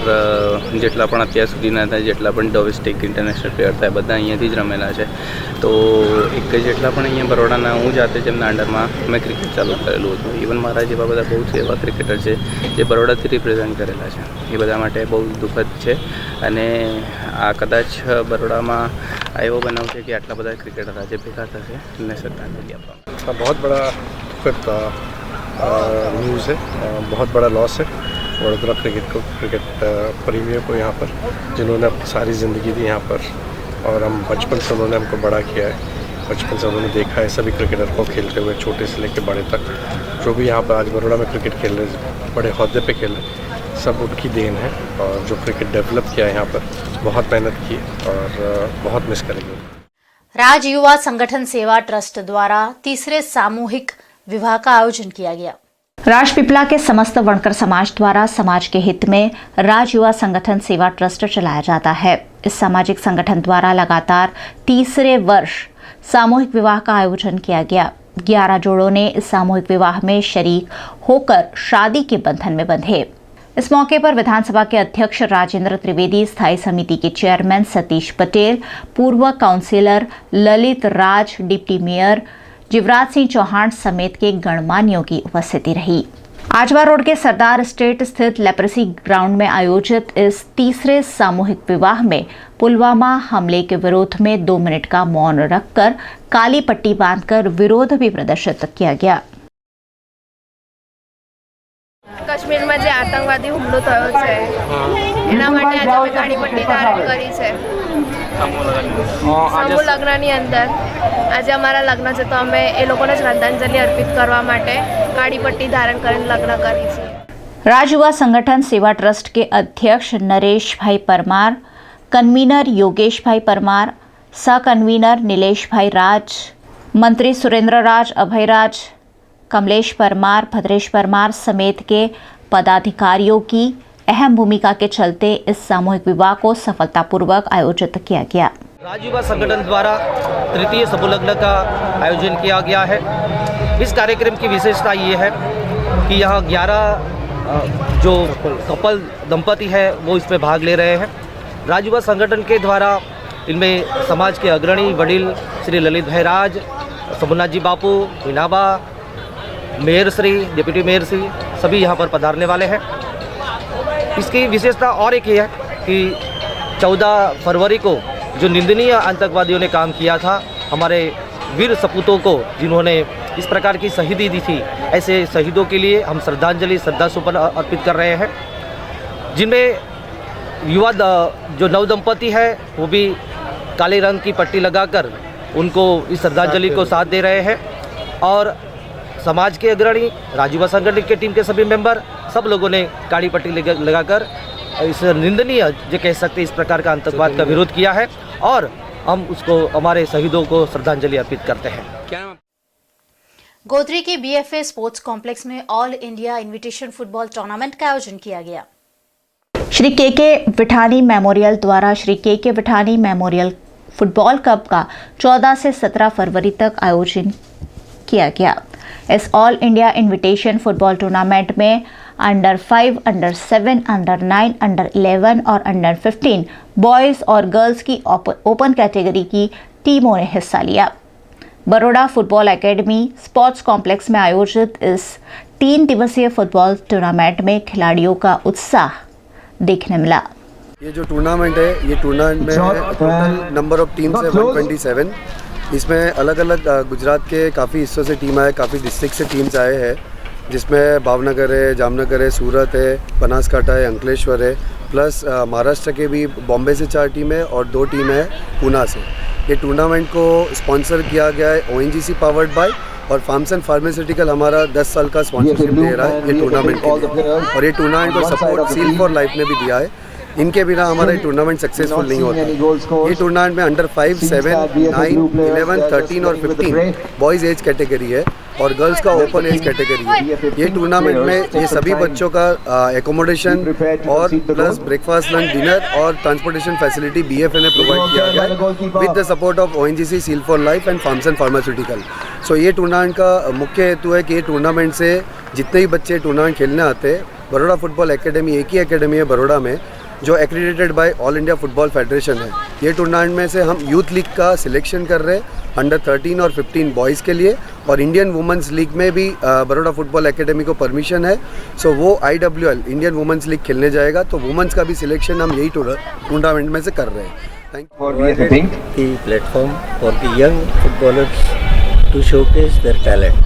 S19: જેટલા પણ અત્યાર સુધીના હતા, જેટલા પણ ડોમેસ્ટિક ઇન્ટરનેશનલ પ્લેયર થાય, બધા અહીંયાથી જ રમેલા છે. તો એક જેટલા પણ અહીંયા બરોડાના, હું જાતે જ એમના અંડરમાં મેં ક્રિકેટ ચાલુ કરેલું હતું. ઇવન મારા જેવા બધા બહુ છે એવા ક્રિકેટર છે જે બરોડાથી રિપ્રેઝેન્ટ કરેલા છે. એ બધા માટે બહુ દુઃખદ છે. અને આ કદાચ બરોડામાં એવો બનાવ છે કે આટલા બધા ક્રિકેટર આજે ભેગા થશે અને શ્રદ્ધાંજલિ આપવા.
S20: बहुत बड़ा दुखद न्यूज़ है, बहुत बड़ा लॉस है वडोदरा क्रिकेट प्रेमियों को यहाँ पर, जिन्होंने अपनी सारी ज़िंदगी दी यहाँ पर. और हम बचपन से उन्होंने हमको बड़ा किया है, बचपन से उन्होंने देखा है सभी क्रिकेटर को खेलते हुए, छोटे से लेकर बड़े तक. जो भी यहाँ पर आज बड़ोड़ा में क्रिकेट खेल रहे, बड़े अहदे पे खेल रहे, सब उनकी देन है. और जो क्रिकेट डेवलप किया है यहाँ पर, बहुत मेहनत की और बहुत मिस करेंगे.
S1: राज युवा संगठन सेवा ट्रस्ट द्वारा तीसरे सामूहिक विवाह का आयोजन किया गया.
S2: राजपीपला के समस्त वणकर समाज द्वारा समाज के हित में राज युवा संगठन सेवा ट्रस्ट चलाया जाता है. इस सामाजिक संगठन द्वारा लगातार तीसरे वर्ष सामूहिक विवाह का आयोजन किया गया. 11 जोड़ों ने इस सामूहिक विवाह में शरीक होकर शादी के बंधन में बंधे. इस मौके पर विधानसभा के अध्यक्ष राजेंद्र त्रिवेदी, स्थायी समिति के चेयरमैन सतीश पटेल, पूर्व काउंसिलर ललित राज, डिप्टी मेयर जीवराज सिंह चौहान समेत के गणमान्यों की उपस्थिति रही. आजवा रोड के सरदार स्टेट स्थित लेप्रेसी ग्राउंड में आयोजित इस तीसरे सामूहिक विवाह में पुलवामा हमले के विरोध में 2 मिनट का मौन रखकर काली पट्टी बांधकर विरोध भी प्रदर्शित किया गया.
S21: કાશ્મીરમાં જે આતંકવાદી હુમલો થયો છે એના માટે આજે અમે કાળી પટ્ટી ધારણ કરી છે. સમૂહ લગ્નની અંદર આજે અમારા લગ્ન છે તો અમે એ લોકોને શ્રદ્ધાંજલિ અર્પિત કરવા માટે કાળી પટ્ટી ધારણ કરીને લગ્ન કરી છે.
S2: राज्य युवा संगठन सेवा ट्रस्ट के अध्यक्ष नरेश भाई परमार, कन्वीनर योगेश भाई परमार, सह कन्वीनर नीलेश भाई राज, मंत्री सुरेंद्र राज, अभय राज, कमलेश परमार, भद्रेश परमार समेत के पदाधिकारियों की अहम भूमिका के चलते इस सामूहिक विवाह को सफलतापूर्वक आयोजित किया गया।
S3: राज्य युवा संगठन द्वारा तृतीय समूहलग्न का आयोजन किया गया है। इस कार्यक्रम की विशेषता ये है कि यहाँ 11 जो कपल दंपति है वो इसमें भाग ले रहे हैं। राज्य युवा संगठन के द्वारा इनमें समाज के अग्रणी वडील Shri Lalit bhai Raj, Samunnath ji Bapu, Minaba, mayor Shri, deputy mayor Shri सभी यहाँ पर पधारने वाले हैं। इसकी विशेषता और एक ये है कि 14 फरवरी को जो निंदनीय आतंकवादियों ने काम किया था, हमारे वीर सपूतों को जिन्होंने इस प्रकार की शहीदी दी थी, ऐसे शहीदों के लिए हम श्रद्धासुमन अर्पित कर रहे हैं। जिनमें युवा जो नवदंपति है वो भी काले रंग की पट्टी लगाकर उनको इस श्रद्धांजलि को साथ दे रहे हैं और समाज के अग्रणी, राज्य युवा संगठन के टीम के सभी मेंबर, सब लोगों ने काली पट्टी लगाकर इस निंदनीय जो कह सकते इस प्रकार का आतंकवाद का विरोध किया है और हम उसको हमारे शहीदों को श्रद्धांजलि अर्पित करते हैं।
S1: गोदरी के बीएफए स्पोर्ट्स कॉम्प्लेक्स में all India invitation football tournament का आयोजन किया गया।
S2: श्री के विठानी मेमोरियल द्वारा श्री के विठानी मेमोरियल फुटबॉल कप का 14 से 17 फरवरी तक आयोजन किया गया। इस all India invitation football tournament में अंडर 5, अंडर 7, अंडर 9, अंडर 11 और अंडर 15 बॉयज़ और गर्ल्स की ओपन कैटेगरी की टीमों ने हिस्सा लिया। Baroda football academy sports complex में आयोजित इस 3 दिवसीय फुटबॉल टूर्नामेंट में खिलाड़ियों का उत्साह देखने मिला।
S22: ये जो टूर्नामेंट है, ये टूर्नामेंट में टोटल नंबर ऑफ टीम्स है 127। इसमें अलग अलग गुजरात के काफ़ी हिस्सों से टीम आए, काफ़ी डिस्ट्रिक्ट से टीम्स आए हैं, जिसमें भावनगर है, जामनगर है, सूरत है, बनासकांठा है, अंकलेश्वर है, प्लस महाराष्ट्र के भी बॉम्बे से 4 टीम है और 2 टीम है पूना से। ये टूर्नामेंट को स्पॉन्सर किया गया है ONGC पावर्ड बाय और फार्म्स एंड फार्मास्यूटिकल हमारा 10 साल का स्पॉन्सरशिप दे रहा है ये टूर्नामेंट के लिए। और ये टूर्नामेंट को सपोर्ट सील फॉर लाइफ ने भी दिया है। इनके बिना हमारा ये टूर्नामेंट सक्सेसफुल नहीं होता। ये टूर्नामेंट में अंडर 5, 7, 9, 11, 13 और 15 बॉयज़ एज कैटेगरी है और गर्ल्स का ओपन एज कैटेगरी है। ये टूर्नामेंट में ये सभी बच्चों का एकोमोडेशन और प्लस ब्रेकफास्ट, लंच, डिनर और ट्रांसपोर्टेशन फैसिलिटी BFA ने प्रोवाइड किया गया है with the support of ONGC, seal for life and farms and pharmaceutical. So ये टूर्नामेंट का मुख्य हेतु है कि ये टूर्नामेंट से जितने भी बच्चे टूर्नामेंट खेलने आते हैं, बड़ौदा फुटबॉल एकेडमी एक ही एकेडमी है बड़ौदा में जो accredited by All India Football Federation है। ये टूर्नामेंट में से हम यूथ लीग का सिलेक्शन कर रहे हैं अंडर 13 और 15 बॉयज़ के लिए और इंडियन वुमेंस लीग में भी बड़ौदा फुटबॉल एकेडमी को परमिशन है। सो वो IWL इंडियन वुमेंस लीग खेलने जाएगा, तो वुमेंस का भी सिलेक्शन हम यही टूर्नामेंट में से कर रहे हैं। Thank you for
S23: the platform for the young footballers to showcase their talent.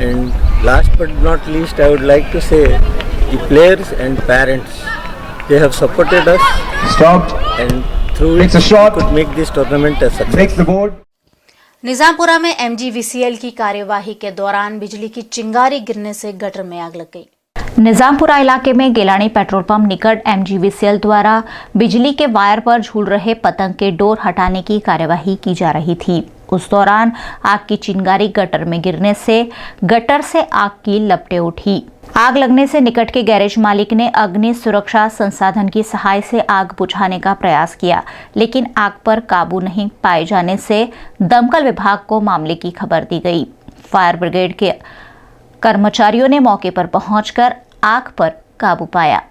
S23: And last but not least, I would like to say the players and parents, they have supported us. Stopped. And through it, we could make this tournament a success. Next the board.
S1: Nizampura में MGVCL की कार्यवाही के दौरान बिजली की चिंगारी गिरने से गटर में आग लग गई।
S2: निजामपुरा इलाके में गेलानी पेट्रोल पंप निकट MGVCL द्वारा बिजली के वायर पर झूल रहे पतंग के डोर हटाने की कार्यवाही की जा रही थी। उस दौरान आग की चिंगारी गटर में गिरने से गटर से आग की लपटें उठी। आग लगने से निकट के गैरेज मालिक ने अग्नि सुरक्षा संसाधन की सहायता से आग बुझाने का प्रयास किया, लेकिन आग पर काबू नहीं पाए जाने से दमकल विभाग को मामले की खबर दी गई। फायर ब्रिगेड के कर्मचारियों ने मौके पर पहुंचकर आग पर काबू पाया।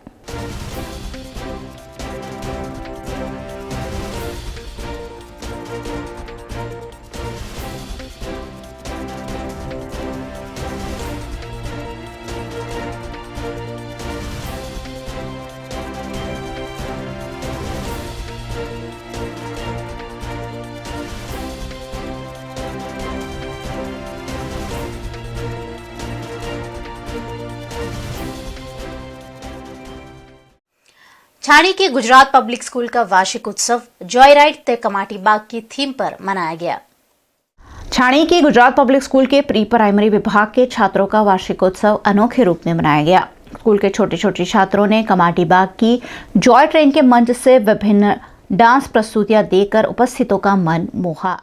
S1: छाणी के गुजरात पब्लिक स्कूल का वार्षिक उत्सव जॉय राइड ते कमाटी बाग की थीम पर मनाया गया। छाणी के गुजरात पब्लिक स्कूल के प्री प्राइमरी विभाग के छात्रों का वार्षिक उत्सव अनोखे रूप में मनाया गया।
S2: स्कूल के छोटे छोटे छात्रों ने कमाटी बाग की जॉय ट्रेन के मंच से विभिन्न डांस प्रस्तुतियां देकर उपस्थितों का मन मोहा।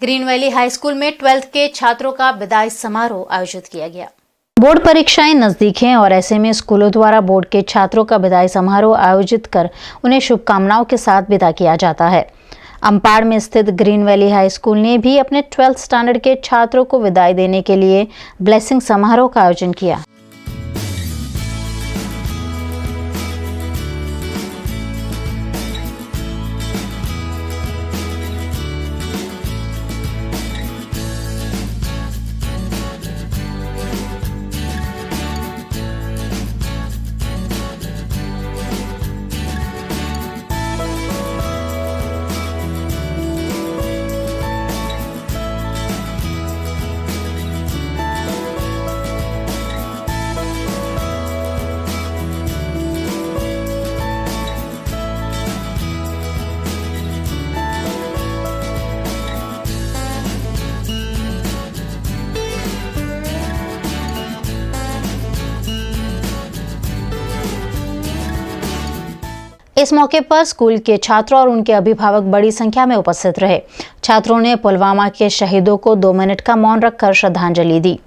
S1: ग्रीन वैली हाई स्कूल में 12th के छात्रों का विदाई समारोह आयोजित किया गया। बोर्ड परीक्षाएं नजदीक हैं और ऐसे में स्कूलों द्वारा बोर्ड के छात्रों का विदाई समारोह आयोजित कर उन्हें शुभकामनाओं के साथ विदा किया जाता है। अम्पाड़ में स्थित ग्रीन वैली हाई स्कूल ने भी अपने 12th स्टैंडर्ड के छात्रों को विदाई देने के लिए ब्लेसिंग समारोह का आयोजन किया। इस मौके पर स्कूल के छात्र और उनके अभिभावक बड़ी संख्या में उपस्थित रहे। छात्रों ने पुलवामा के शहीदों को 2 मिनट का मौन रखकर श्रद्धांजलि दी।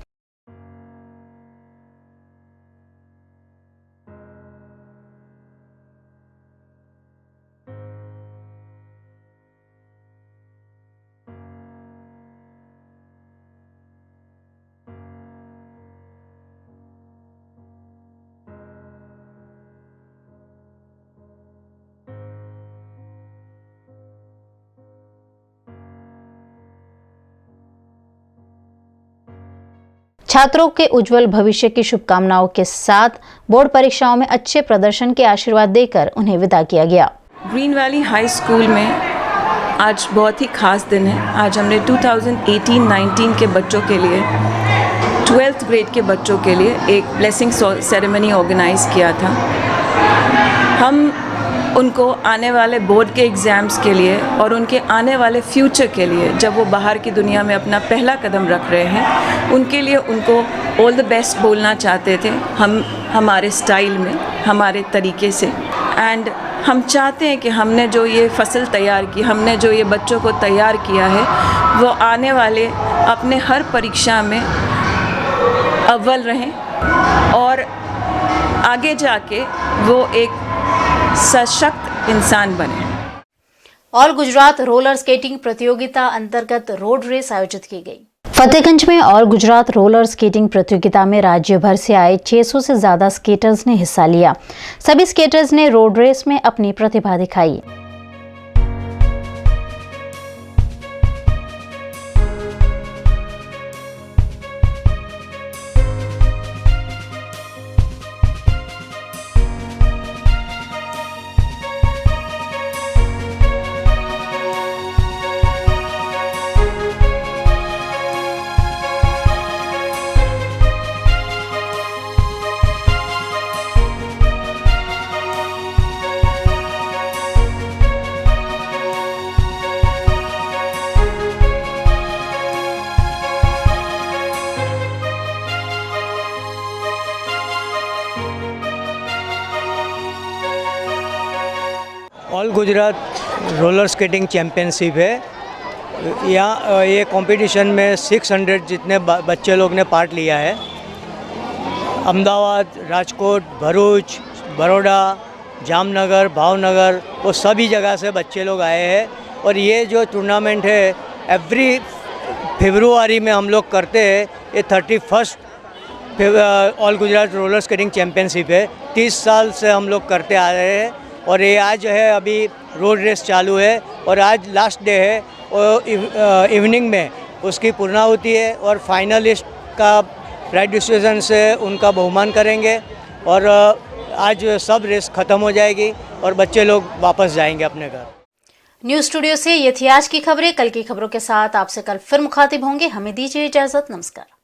S1: छात्रों के उज्जवल भविष्य की शुभकामनाओं के साथ बोर्ड परीक्षाओं में अच्छे प्रदर्शन के आशीर्वाद देकर उन्हें विदा किया गया।
S4: ग्रीन वैली हाई स्कूल में आज बहुत ही खास दिन है। आज हमने 2018-19 के बच्चों के लिए 12th ग्रेड के बच्चों के लिए एक ब्लेसिंग सेरेमनी ऑर्गेनाइज किया था। हम उनको आने वाले बोर्ड के एग्ज़ाम्स के लिए और उनके आने वाले फ्यूचर के लिए, जब वो बाहर की दुनिया में अपना पहला कदम रख रहे हैं, उनके लिए उनको ऑल द बेस्ट बोलना चाहते थे। हम हमारे स्टाइल में, हमारे तरीके से, एंड हम चाहते हैं कि हमने जो ये फसल तैयार की, हमने जो ये बच्चों को तैयार किया है, वो आने वाले अपने हर परीक्षा में अव्वल रहें और आगे जाके वो एक सशक्त इंसान बने।
S1: ऑल गुजरात रोलर स्केटिंग प्रतियोगिता अंतर्गत रोड रेस आयोजित की गई। फतेहगंज में ऑल गुजरात रोलर स्केटिंग प्रतियोगिता में राज्य भर से आए 600 से ज्यादा स्केटर्स ने हिस्सा लिया। सभी स्केटर्स ने रोड रेस में अपनी प्रतिभा दिखाई।
S5: All Gujarat roller skating championship है। यहाँ ये कंपटीशन में 600 जितने बच्चे लोग ने पार्ट लिया है। अहमदाबाद, राजकोट, भरूच, बड़ौदा, जामनगर, भावनगर, वो सभी जगह से बच्चे लोग आए हैं। और ये जो टूर्नामेंट है एवरी फरवरी में हम लोग करते हैं। ये 31 all Gujarat roller skating championship है। 30 साल से हम लोग करते आ रहे हैं और ये आज है अभी रोड रेस चालू है और आज लास्ट डे है और इवनिंग में उसकी पूर्णाहुति है और फाइनलिस्ट का प्राइज डिस्ट्रीब्यूशन से उनका बहुमान करेंगे और आज सब रेस ख़त्म हो जाएगी और बच्चे लोग वापस जाएंगे अपने घर।
S1: न्यूज़ स्टूडियो से ये थी आज की खबरें। कल की खबरों के साथ आपसे कल फिर मुखातिब होंगे। हमें दीजिए इजाज़त। नमस्कार।